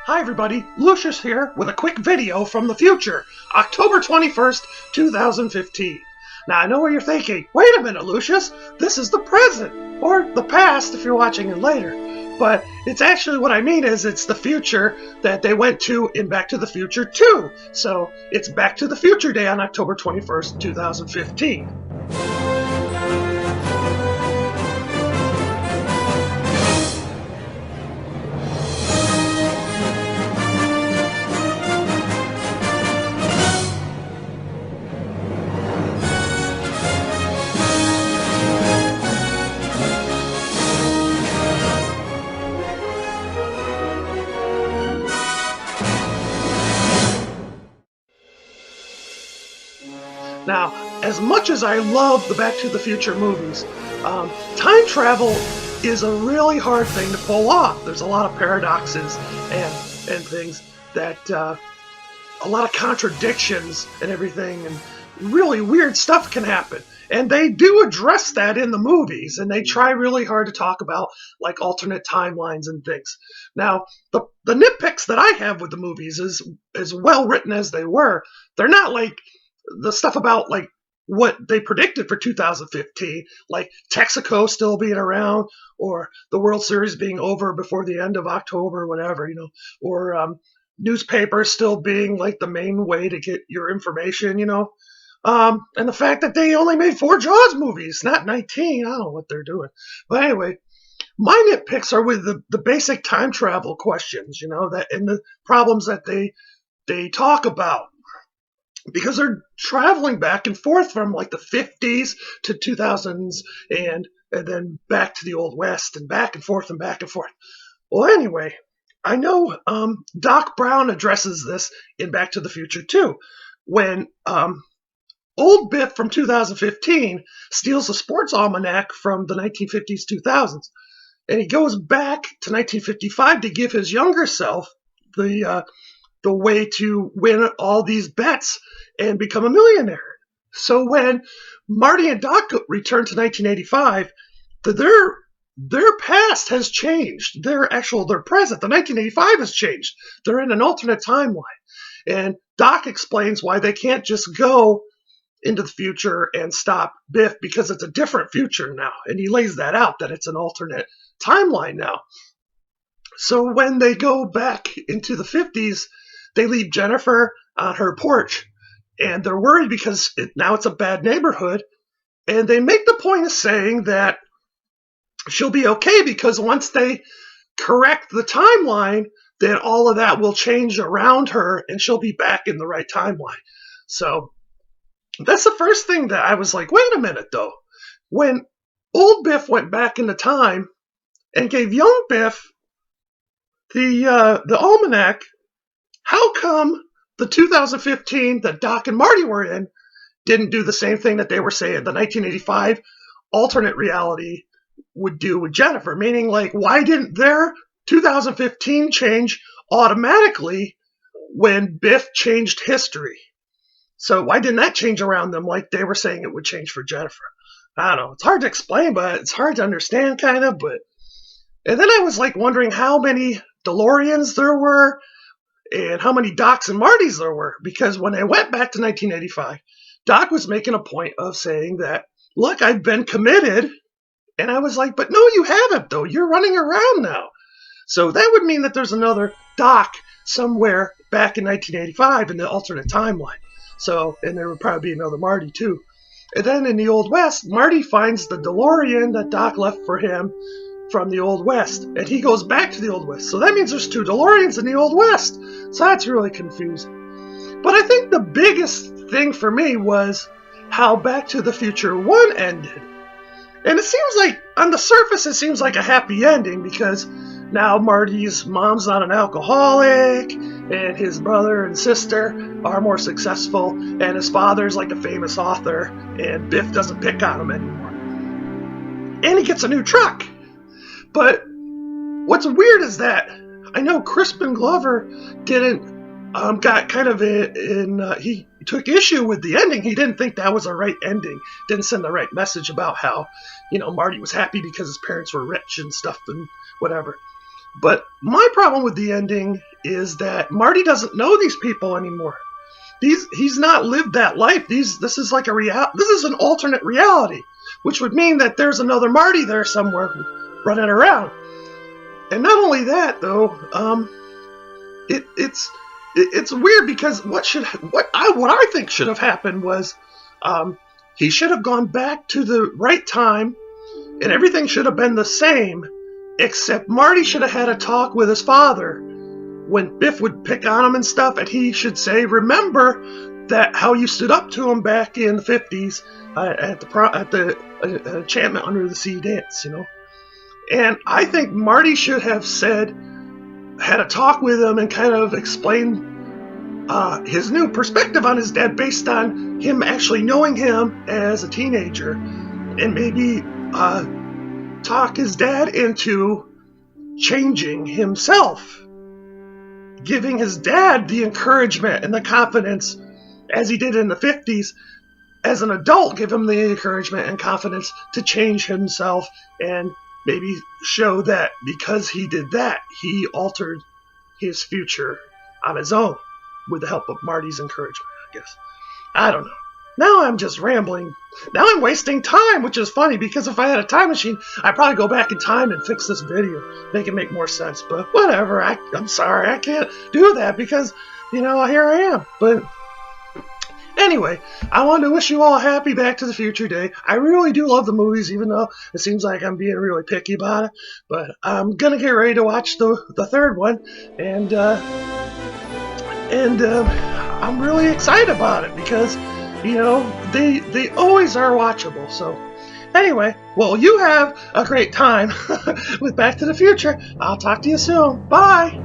Hi everybody, Lucious here with a quick video from the future, October 21st, 2015. Now I know what you're thinking, wait a minute Lucious, this is the present, or the past if you're watching it later. But it's actually what I mean is it's the future that they went to in Back to the Future 2. So it's Back to the Future Day on October 21st, 2015. Now, as much as I love the Back to the Future movies, time travel is a really hard thing to pull off. There's a lot of paradoxes and things that, a lot of contradictions and everything, and really weird stuff can happen. And they do address that in the movies, and they try really hard to talk about, like, alternate timelines and things. Now, the nitpicks that I have with the movies is, as well written as they were, they're not like the stuff about like what they predicted for 2015, like Texaco still being around, or the World Series being over before the end of October, whatever, or newspapers still being like the main way to get your information, and the fact that they only made 4 Jaws movies, not 19. I don't know what they're doing. But anyway, my nitpicks are with the basic time travel questions, that and the problems that they talk about. Because they're traveling back and forth from like the 50s to 2000s and then back to the Old West and back and forth and back and forth. Well, anyway, I know Doc Brown addresses this in Back to the Future too, when old Biff from 2015 steals a sports almanac from the 1950s, 2000s, and he goes back to 1955 to give his younger self the way to win all these bets and become a millionaire. So when Marty and Doc return to 1985, their past has changed. Their present, the 1985 has changed. They're in an alternate timeline. And Doc explains why they can't just go into the future and stop Biff because it's a different future now. And he lays that out, that it's an alternate timeline now. So when they go back into the 50s, they leave Jennifer on her porch, and they're worried because now it's a bad neighborhood, and they make the point of saying that she'll be okay because once they correct the timeline, then all of that will change around her, and she'll be back in the right timeline. So that's the first thing that I was like, wait a minute, though. When old Biff went back into time and gave young Biff the almanac, how come the 2015 that Doc and Marty were in didn't do the same thing that they were saying the 1985 alternate reality would do with Jennifer? Meaning, like, why didn't their 2015 change automatically when Biff changed history? So why didn't that change around them like they were saying it would change for Jennifer? I don't know. It's hard to explain, but it's hard to understand, kind of. And then I was like wondering how many DeLoreans there were, and how many Docs and Martys there were, because when I went back to 1985, Doc was making a point of saying that, look, I've been committed, and I was like, but no, you haven't, though. You're running around now. So that would mean that there's another Doc somewhere back in 1985 in the alternate timeline. So, and there would probably be another Marty, too. And then in the Old West, Marty finds the DeLorean that Doc left for him from the Old West, and he goes back to the Old West. So that means there's 2 DeLoreans in the Old West. So that's really confusing. But I think the biggest thing for me was how Back to the Future 1 ended. And it seems like, on the surface, it seems like a happy ending because now Marty's mom's not an alcoholic, and his brother and sister are more successful, and his father's like a famous author, and Biff doesn't pick on him anymore. And he gets a new truck. But what's weird is that I know Crispin Glover got kind of he took issue with the ending. He didn't think that was a right ending. Didn't send the right message about how, Marty was happy because his parents were rich and stuff and whatever. But my problem with the ending is that Marty doesn't know these people anymore. He's not lived that life. This is like this is an alternate reality, which would mean that there's another Marty there somewhere running around. And not only that, though, it's weird because what I think should have happened was he should have gone back to the right time, and everything should have been the same, except Marty should have had a talk with his father when Biff would pick on him and stuff, and he should say, "Remember that how you stood up to him back in the 50s at the Enchantment Under the Sea dance, you know." And I think Marty should have had a talk with him and kind of explained his new perspective on his dad based on him actually knowing him as a teenager, and maybe talk his dad into changing himself, giving his dad the encouragement and the confidence as he did in the 50s. As an adult, give him the encouragement and confidence to change himself, and maybe show that because he did that, he altered his future on his own with the help of Marty's encouragement, I guess. I don't know. Now I'm just rambling. Now I'm wasting time, which is funny, because if I had a time machine, I'd probably go back in time and fix this video, make it make more sense. But whatever, I'm sorry, I can't do that because, you know, here I am. But anyway, I wanted to wish you all a happy Back to the Future Day. I really do love the movies, even though it seems like I'm being really picky about it. But I'm going to get ready to watch the third one, and I'm really excited about it because, you know, they always are watchable. So anyway, well, you have a great time with Back to the Future. I'll talk to you soon. Bye!